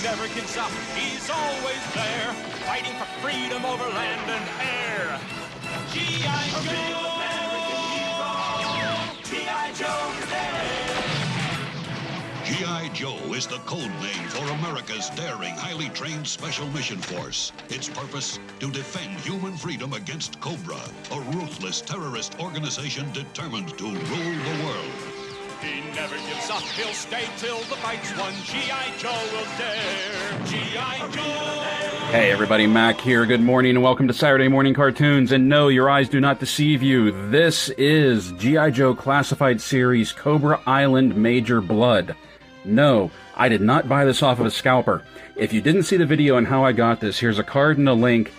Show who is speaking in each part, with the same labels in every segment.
Speaker 1: never gives up. He's always there, fighting for freedom over land and air. G.I. Joe! G.I. Joe is there!
Speaker 2: G.I. Joe is the code name for America's daring, highly trained Special Mission Force. Its purpose? To defend human freedom against Cobra, a ruthless terrorist organization determined to rule the world.
Speaker 1: He never gives up, he'll stay till the fight's won. G.I. Joe will dare, G.I. Joe!
Speaker 3: Hey everybody, Mac here. Good morning and welcome to Saturday Morning Cartoons. And no, your eyes do not deceive you. This is G.I. Joe Classified Series Cobra Island Major Bludd. No, I did not buy this off of a scalper. If you didn't see the video on how I got this, here's a card and a link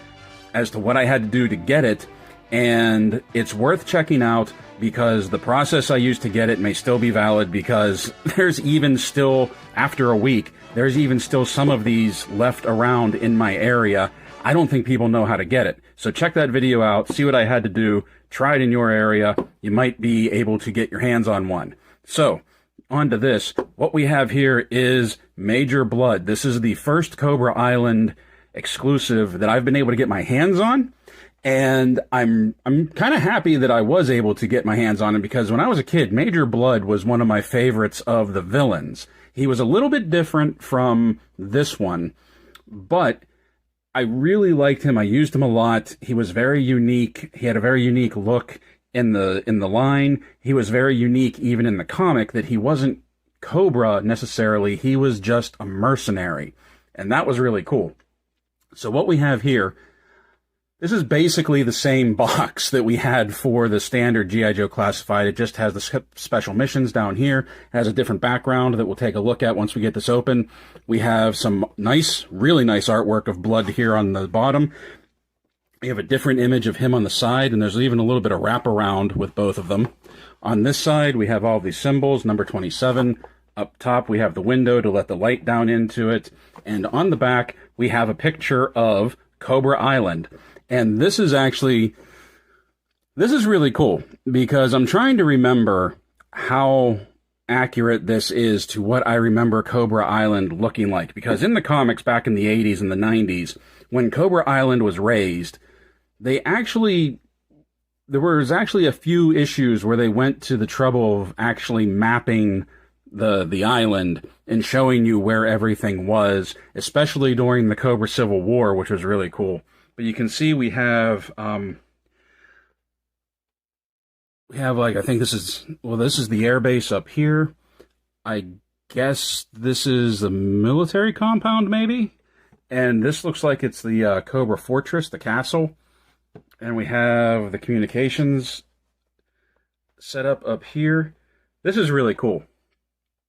Speaker 3: as to what I had to do to get it. And it's worth checking out because the process I used to get it may still be valid, because there's even still, after a week, there's even still some of these left around in my area. I don't think people know how to get it. So check that video out, see what I had to do, try it in your area. You might be able to get your hands on one. So, on to this. What we have here is Major Bludd. This is the first Cobra Island exclusive that I've been able to get my hands on. And I'm kind of happy that I was able to get my hands on it, because when I was a kid, Major Bludd was one of my favorites of the villains. He was a little bit different from this one, but I really liked him. I used him a lot. He was very unique. He had a very unique look in the line. He was very unique even in the comic, that he wasn't Cobra necessarily. He was just a mercenary. And that was really cool. So what we have here, this is basically the same box that we had for the standard G.I. Joe Classified. It just has the special missions down here. It has a different background that we'll take a look at once we get this open. We have some nice, really nice artwork of Bludd here on the bottom. We have a different image of him on the side, and there's even a little bit of wraparound with both of them. On this side, we have all these symbols, number 27. Up top, we have the window to let the light down into it. And on the back, we have a picture of Cobra Island. And this is really cool, because I'm trying to remember how accurate this is to what I remember Cobra Island looking like. Because in the comics back in the 80s and the 90s, when Cobra Island was raised, there was actually a few issues where they went to the trouble of actually mapping the island and showing you where everything was, especially during the Cobra Civil War, which was really cool. But you can see we have like, I think this is the air base up here. I guess this is the military compound maybe. And this looks like it's the Cobra Fortress, the castle. And we have the communications set up here. This is really cool.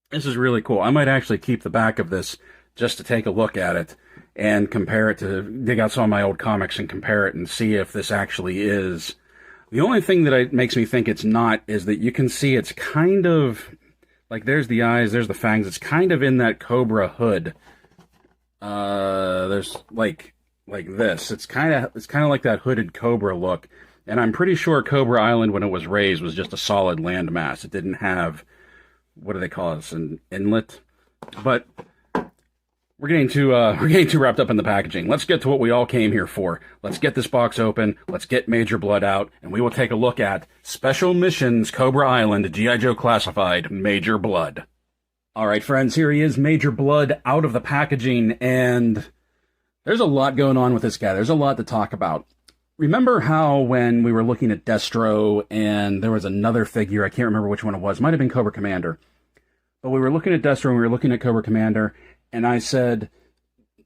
Speaker 3: This is really cool. I might actually keep the back of this just to take a look at it and compare it to, dig out some of my old comics and compare it and see if this actually is. The only thing that makes me think it's not is that you can see it's kind of, like, there's the eyes, there's the fangs. It's kind of in that Cobra hood. There's like this. It's kind of like that hooded Cobra look. And I'm pretty sure Cobra Island, when it was raised, was just a solid landmass. It didn't have, what do they call this, an inlet? But we're getting too wrapped up in the packaging. Let's get to what we all came here for. Let's get this box open. Let's get Major Bludd out, and we will take a look at Special Missions Cobra Island G.I. Joe Classified Major Bludd. All right, friends, here he is, Major Bludd, out of the packaging, and there's a lot going on with this guy. There's a lot to talk about. Remember how when we were looking at Destro and there was another figure, I can't remember which one it was, might have been Cobra Commander, but we were looking at Destro and we were looking at Cobra Commander, and I said,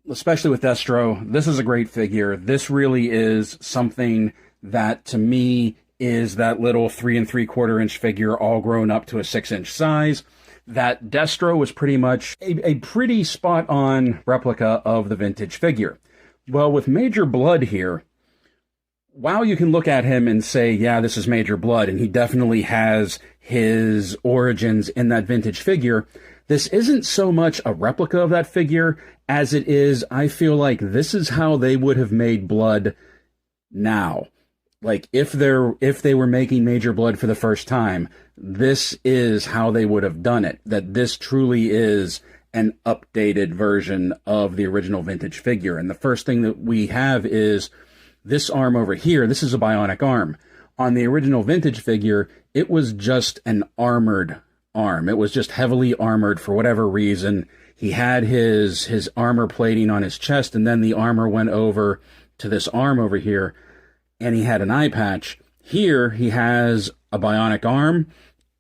Speaker 3: especially with Destro, this is a great figure. This really is something that, to me, is that little 3 3/4 inch figure all grown up to a 6-inch size. That Destro was pretty much a pretty spot-on replica of the vintage figure. Well, with Major Bludd here, while you can look at him and say, yeah, this is Major Bludd, and he definitely has his origins in that vintage figure, this isn't so much a replica of that figure as it is, I feel like this is how they would have made Bludd now. Like, if they were making Major Bludd for the first time, this is how they would have done it. That this truly is an updated version of the original vintage figure. And the first thing that we have is this arm over here. This is a bionic arm. On the original vintage figure, it was just an armored arm. It was just heavily armored for whatever reason. He had his armor plating on his chest, and then the armor went over to this arm over here, and he had an eye patch. Here, he has a bionic arm,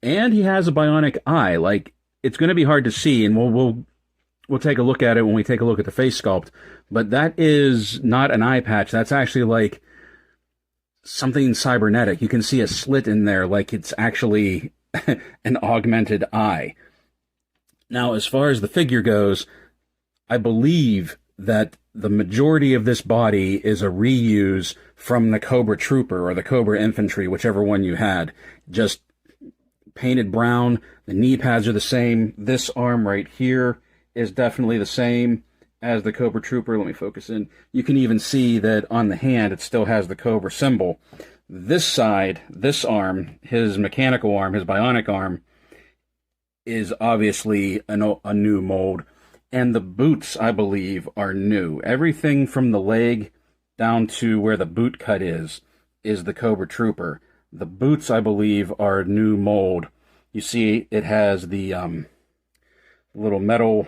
Speaker 3: and he has a bionic eye. Like, it's going to be hard to see, and we'll take a look at it when we take a look at the face sculpt. But that is not an eye patch. That's actually like something cybernetic. You can see a slit in there, like it's actually an augmented eye. Now, as far as the figure goes, I believe that the majority of this body is a reuse from the Cobra Trooper or the Cobra Infantry, whichever one you had. Just painted brown. The knee pads are the same. This arm right here is definitely the same as the Cobra Trooper. Let me focus in. You can even see that on the hand it still has the Cobra symbol. This side, this arm, his mechanical arm, his bionic arm, is obviously a new mold. And the boots, I believe, are new. Everything from the leg down to where the boot cut is the Cobra Trooper. The boots, I believe, are a new mold. You see, it has the little metal...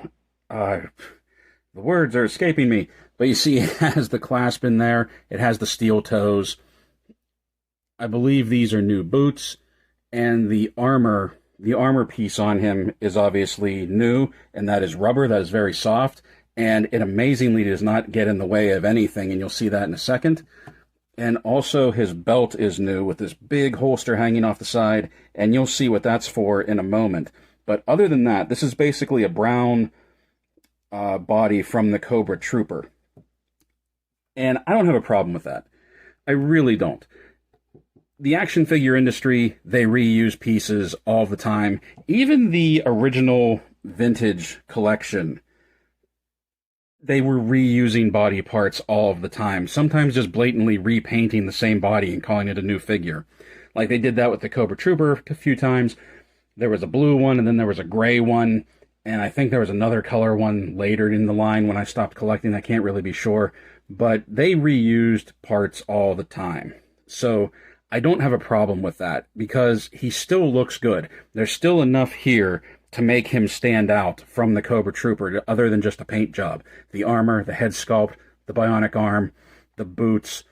Speaker 3: the words are escaping me. But you see, it has the clasp in there. It has the steel toes. I believe these are new boots. And the armor piece on him is obviously new, and that is rubber. That is very soft, and it amazingly does not get in the way of anything, and you'll see that in a second. And also his belt is new with this big holster hanging off the side, and you'll see what that's for in a moment. But other than that, this is basically a brown body from the Cobra Trooper. And I don't have a problem with that. I really don't. The action figure industry, they reuse pieces all the time. Even the original vintage collection, they were reusing body parts all of the time. Sometimes just blatantly repainting the same body and calling it a new figure. Like they did that with the Cobra Trooper a few times. There was a blue one, and then there was a gray one. And I think there was another color one later in the line when I stopped collecting. I can't really be sure. But they reused parts all the time. So I don't have a problem with that because he still looks good. There's still enough here to make him stand out from the Cobra Trooper other than just a paint job. The armor, the head sculpt, the bionic arm, the boots,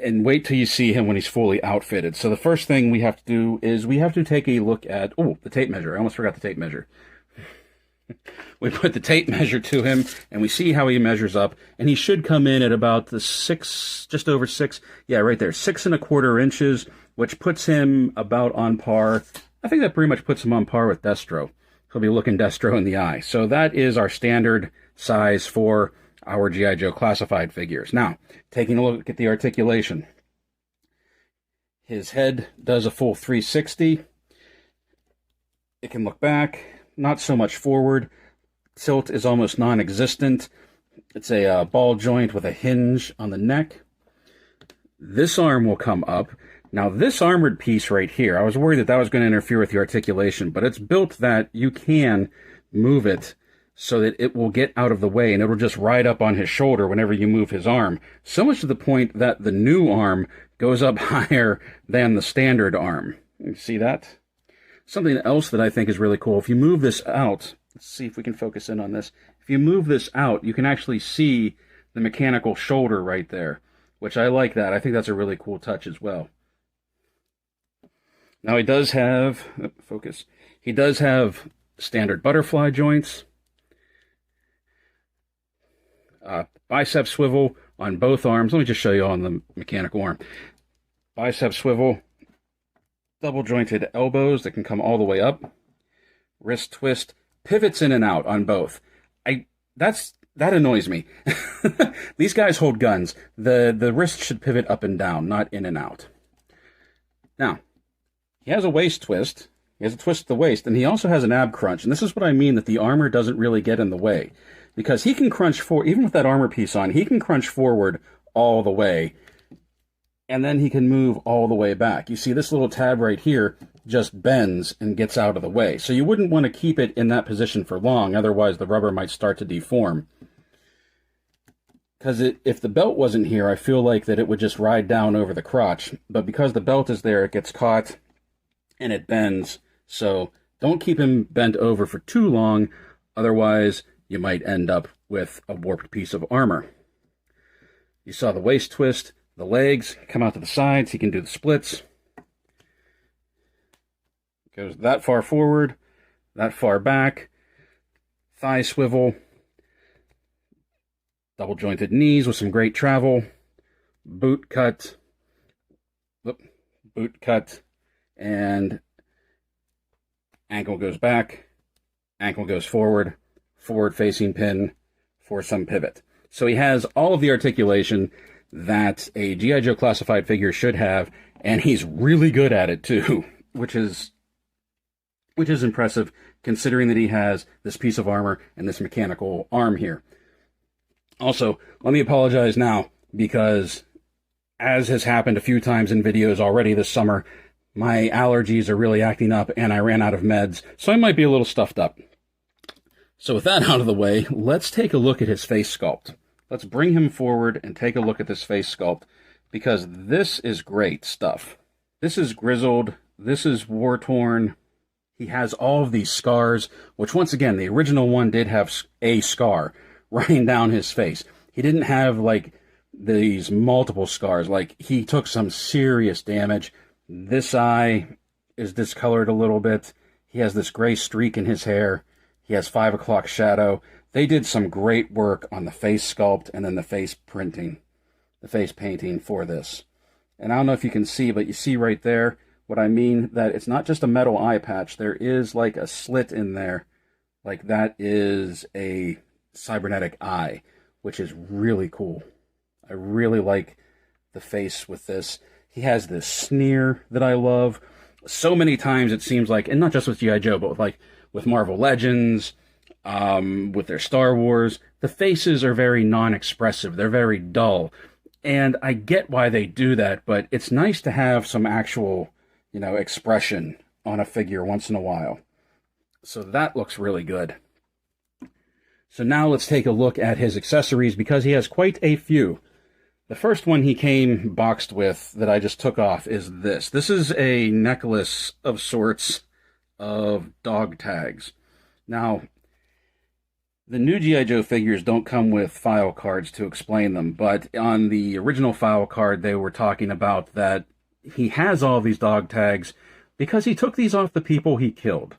Speaker 3: and wait till you see him when he's fully outfitted. So the first thing we have to do is we have to take a look at, the tape measure. I almost forgot the tape measure. We put the tape measure to him, and we see how he measures up, and he should come in at about the 6, just over 6, yeah, right there, 6 1/4 inches, which puts him about on par. I think that pretty much puts him on par with Destro. He'll be looking Destro in the eye. So that is our standard size for our G.I. Joe classified figures. Now, taking a look at the articulation. His head does a full 360. It can look back. Not so much forward. Tilt is almost non-existent. It's a ball joint with a hinge on the neck. This arm will come up. Now, this armored piece right here, I was worried that was going to interfere with the articulation, but it's built that you can move it so that it will get out of the way, and it'll just ride up on his shoulder whenever you move his arm. So much to the point that the new arm goes up higher than the standard arm. You see that? Something else that I think is really cool, if you move this out, let's see if we can focus in on this. If you move this out, you can actually see the mechanical shoulder right there, which I like that. I think that's a really cool touch as well. Now he does have, he does have standard butterfly joints, bicep swivel on both arms. Let me just show you on the mechanical arm. Bicep swivel. Double jointed elbows that can come all the way up. Wrist twist. Pivots in and out on both. That annoys me. These guys hold guns. The wrist should pivot up and down, not in and out. Now, he has a waist twist. He has a twist at the waist, and he also has an ab crunch. And this is what I mean that the armor doesn't really get in the way. Because he can crunch forward, even with that armor piece on, he can crunch forward all the way. and then he can move all the way back. You see this little tab right here just bends and gets out of the way. So you wouldn't want to keep it in that position for long, otherwise the rubber might start to deform. Because if the belt wasn't here, I feel like that it would just ride down over the crotch. But because the belt is there, it gets caught and it bends. So don't keep him bent over for too long, otherwise you might end up with a warped piece of armor. You saw the waist twist, the legs come out to the sides, he can do the splits. Goes that far forward, that far back, thigh swivel, double jointed knees with some great travel, boot cut, and ankle goes back, ankle goes forward, forward facing pin for some pivot. So he has all of the articulation that a G.I. Joe classified figure should have, and he's really good at it too, which is impressive considering that he has this piece of armor and this mechanical arm here. Also, let me apologize now, because as has happened a few times in videos already this summer, my allergies are really acting up and I ran out of meds, so I might be a little stuffed up. So with that out of the way, let's take a look at his face sculpt. Let's bring him forward and take a look at this face sculpt, because this is great stuff. This is grizzled, this is war-torn. He has all of these scars, which once again, the original one did have a scar running down his face. He didn't have like these multiple scars. Like, he took some serious damage. This eye is discolored a little bit. He has this gray streak in his hair. He has 5 o'clock shadow. They did some great work on the face sculpt and then the face printing, the face painting for this. And I don't know if you can see, but you see right there what I mean, that it's not just a metal eye patch. There is like a slit in there. Like, that is a cybernetic eye, which is really cool. I really like the face with this. He has this sneer that I love. So many times it seems like, and not just with G.I. Joe, but with Marvel Legends, with their Star Wars, the faces are very non-expressive. They're very dull. And I get why they do that, but it's nice to have some actual, expression on a figure once in a while. So that looks really good. So now let's take a look at his accessories, because he has quite a few. The first one he came boxed with that I just took off is this. This is a necklace of sorts of dog tags. Now, the new G.I. Joe figures don't come with file cards to explain them, but on the original file card they were talking about that he has all these dog tags because he took these off the people he killed.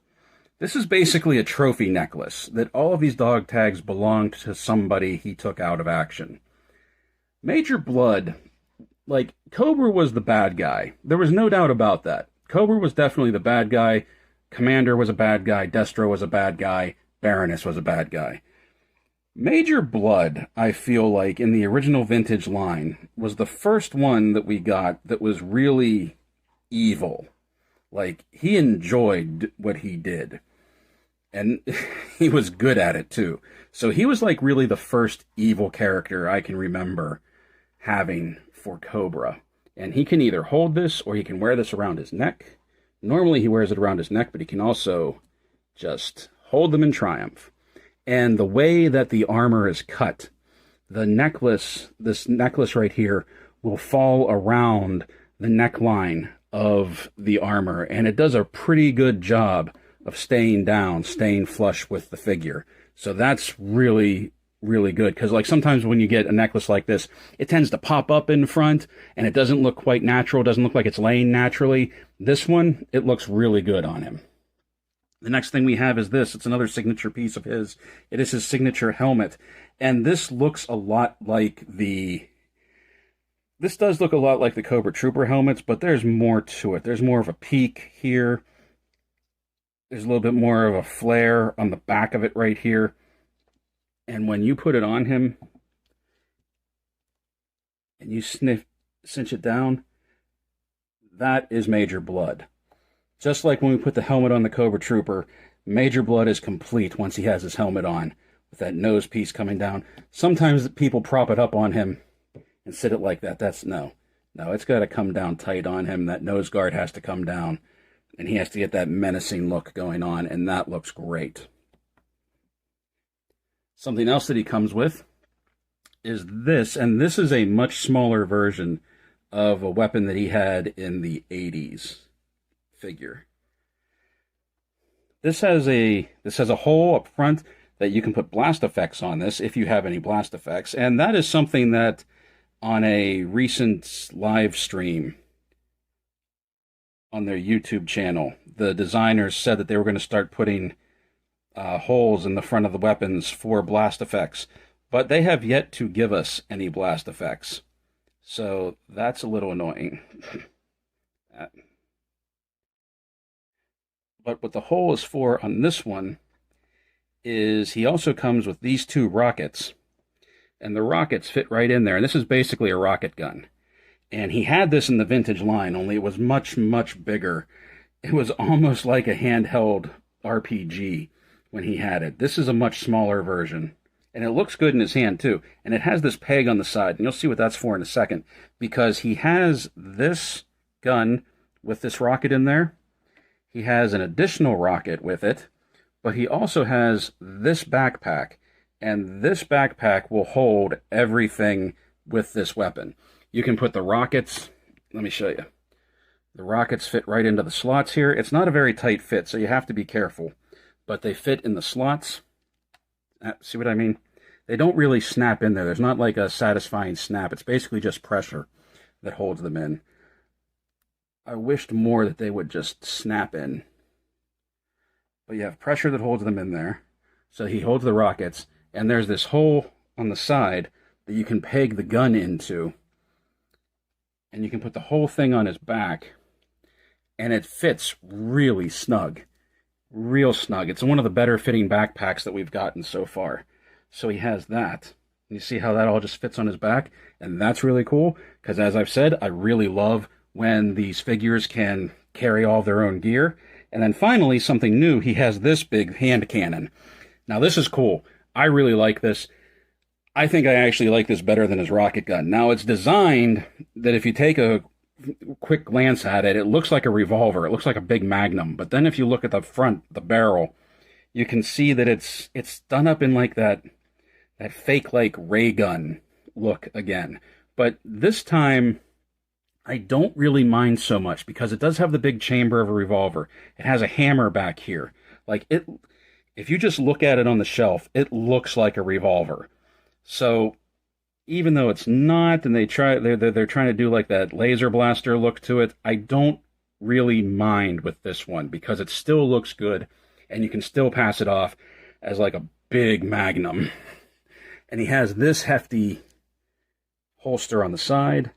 Speaker 3: This is basically a trophy necklace, that all of these dog tags belonged to somebody he took out of action. Major Bludd, Cobra was the bad guy. There was no doubt about that. Cobra was definitely the bad guy. Commander was a bad guy. Destro was a bad guy. Baroness was a bad guy. Major Bludd, I feel like, in the original vintage line, was the first one that we got that was really evil. He enjoyed what he did. And he was good at it, too. So he was, really the first evil character I can remember having for Cobra. And he can either hold this, or he can wear this around his neck. Normally he wears it around his neck, but he can also just hold them in triumph. And the way that the armor is cut, the necklace, this necklace right here, will fall around the neckline of the armor. And it does a pretty good job of staying down, staying flush with the figure. So that's really, really good. Because sometimes when you get a necklace like this, it tends to pop up in front and it doesn't look quite natural. It doesn't look like it's laying naturally. This one, it looks really good on him. The next thing we have is this. It's another signature piece of his. It is his signature helmet. And this looks a lot like this does look a lot like the Cobra Trooper helmets, but there's more to it. There's more of a peak here. There's a little bit more of a flare on the back of it right here. And when you put it on him, and you cinch it down, that is Major Bludd. Just like when we put the helmet on the Cobra Trooper, Major Bludd is complete once he has his helmet on, with that nose piece coming down. Sometimes people prop it up on him and sit it like that. That's no, No, it's got to come down tight on him. That nose guard has to come down, and he has to get that menacing look going on, and that looks great. Something else that he comes with is this, and this is a much smaller version of a weapon that he had in the 80s figure. This has a hole up front that you can put blast effects on this if you have any blast effects, and that is something that on a recent live stream on their YouTube channel, the designers said that they were going to start putting holes in the front of the weapons for blast effects, but they have yet to give us any blast effects. So that's a little annoying. But what the hole is for on this one is he also comes with these two rockets. And the rockets fit right in there. And this is basically a rocket gun. And he had this in the vintage line, only it was much, much bigger. It was almost like a handheld RPG when he had it. This is a much smaller version. And it looks good in his hand, too. And it has this peg on the side. And you'll see what that's for in a second. Because he has this gun with this rocket in there. He has an additional rocket with it. But he also has this backpack. And this backpack will hold everything with this weapon. You can put the rockets. Let me show you. The rockets fit right into the slots here. It's not a very tight fit, so you have to be careful. But they fit in the slots. See what I mean? They don't really snap in there. There's not like a satisfying snap. It's basically just pressure that holds them in. I wished more that they would just snap in. But you have pressure that holds them in there. So he holds the rockets. And there's this hole on the side that you can peg the gun into. And you can put the whole thing on his back. And it fits really snug. Real snug. It's one of the better fitting backpacks that we've gotten so far. So he has that. You see how that all just fits on his back? And that's really cool, because as I've said, I really love when these figures can carry all their own gear. And then finally, something new, he has this big hand cannon. Now this is cool. I really like this. I think I actually like this better than his rocket gun. Now it's designed that if you take a quick glance at it, it looks like a revolver. It looks like a big magnum. But then if you look at the front, the barrel, you can see that it's done up in like that fake like ray gun look again. But this time I don't really mind so much because it does have the big chamber of a revolver. It has a hammer back here. Like it, if you just look at it on the shelf, it looks like a revolver. So even though it's not, and they're trying to do like that laser blaster look to it, I don't really mind with this one because it still looks good and you can still pass it off as like a big magnum. And he has this hefty holster on the side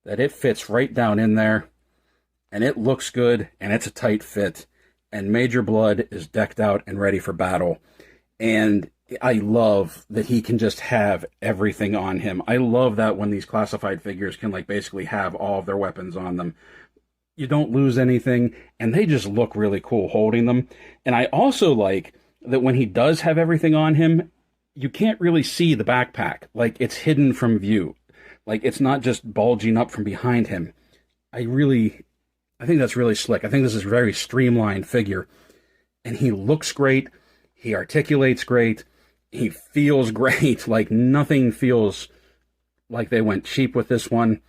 Speaker 3: that it fits right down in there, and it looks good, and it's a tight fit, and Major Bludd is decked out and ready for battle. And I love that he can just have everything on him. I love that when these classified figures can like basically have all of their weapons on them. You don't lose anything, and they just look really cool holding them. And I also like that when he does have everything on him, you can't really see the backpack. Like, it's hidden from view. Like, it's not just bulging up from behind him. I think that's really slick. I think this is a very streamlined figure. And he looks great. He articulates great. He feels great. Like, nothing feels like they went cheap with this one.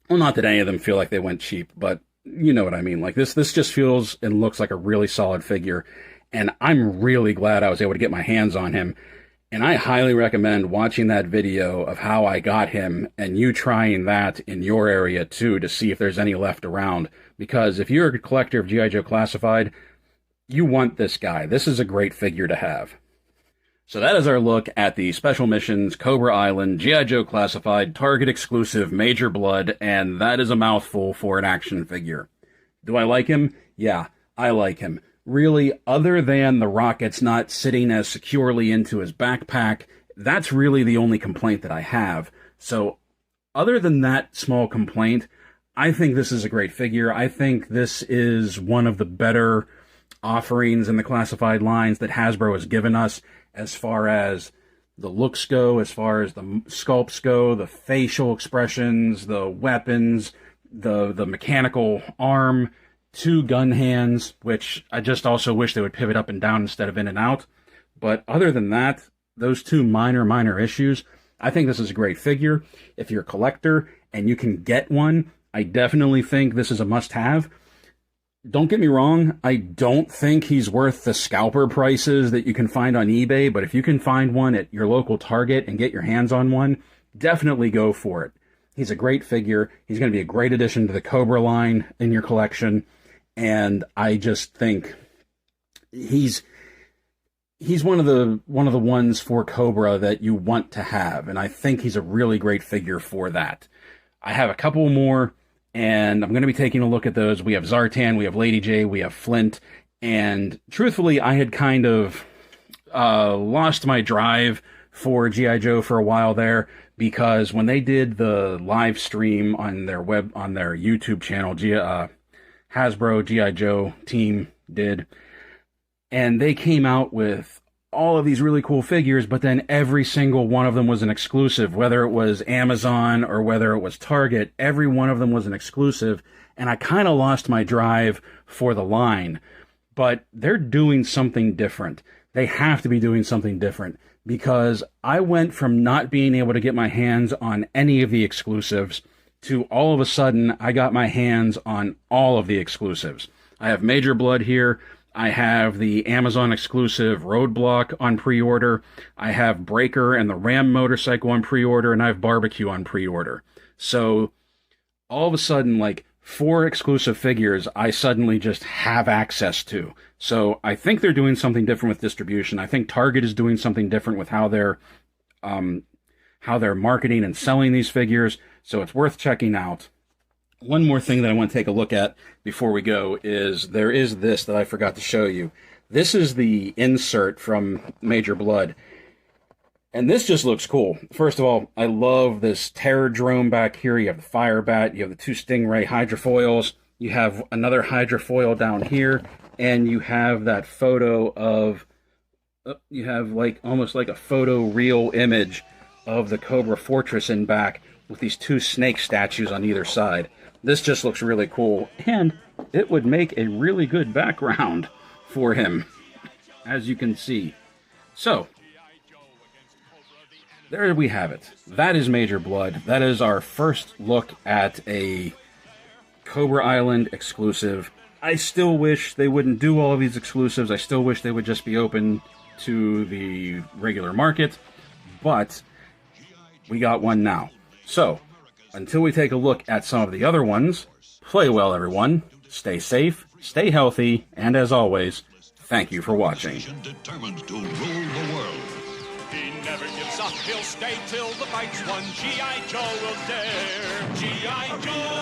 Speaker 3: Well, not that any of them feel like they went cheap, but you know what I mean. Like, this just feels and looks like a really solid figure. And I'm really glad I was able to get my hands on him. And I highly recommend watching that video of how I got him and you trying that in your area too to see if there's any left around. Because if you're a collector of G.I. Joe Classified, you want this guy. This is a great figure to have. So that is our look at the Special Missions, Cobra Island, G.I. Joe Classified, Target exclusive, Major Bludd, and that is a mouthful for an action figure. Do I like him? Yeah, I like him. Really, other than the rockets not sitting as securely into his backpack, that's really the only complaint that I have. So, other than that small complaint, I think this is a great figure. I think this is one of the better offerings in the classified lines that Hasbro has given us as far as the looks go, as far as the sculpts go, the facial expressions, the weapons, the mechanical arm, 2 gun hands, which I just also wish they would pivot up and down instead of in and out. But other than that, those 2 minor issues, I think this is a great figure. If you're a collector and you can get one, I definitely think this is a must-have. Don't get me wrong, I don't think he's worth the scalper prices that you can find on eBay, but if you can find one at your local Target and get your hands on one, definitely go for it. He's a great figure. He's going to be a great addition to the Cobra line in your collection, and I just think he's one of the ones for Cobra that you want to have, and I think he's a really great figure for that. I have a couple more, and I'm going to be taking a look at those. We have Zartan, we have Lady J, we have Flint, and truthfully, I had kind of lost my drive for G.I. Joe for a while there, because when they did the live stream on their YouTube channel, Hasbro G.I. Joe team did, and they came out with all of these really cool figures, but then every single one of them was an exclusive, whether it was Amazon or whether it was Target, every one of them was an exclusive, and I kind of lost my drive for the line. But they're doing something different. They have to be doing something different, because I went from not being able to get my hands on any of the exclusives to all of a sudden I got my hands on all of the exclusives. I have Major Bludd here. I have the Amazon exclusive Roadblock on pre-order. I have Breaker and the Ram motorcycle on pre-order, and I have Barbecue on pre-order. So all of a sudden, like 4 exclusive figures I suddenly just have access to. So I think they're doing something different with distribution. I think Target is doing something different with how they're marketing and selling these figures. So it's worth checking out. One more thing that I want to take a look at before we go is there is this that I forgot to show you. This is the insert from Major Bludd. And this just looks cool. First of all, I love this terror drone back here. You have the fire bat. You have the 2 Stingray hydrofoils. You have another hydrofoil down here. And you have that photo of... you have like almost like a photo real image of the Cobra Fortress in back with these 2 snake statues on either side. This just looks really cool, and it would make a really good background for him, as you can see. So, there we have it. That is Major Bludd. That is our first look at a Cobra Island exclusive. I still wish they wouldn't do all of these exclusives. I still wish they would just be open to the regular market, but we got one now. So, until we take a look at some of the other ones, play well, everyone. Stay safe, stay healthy, and as always, thank you for watching.
Speaker 2: Determined to rule the world.
Speaker 1: He never gives up, he'll stay till the fight's won. G.I. Joe will dare. G.I. Joe!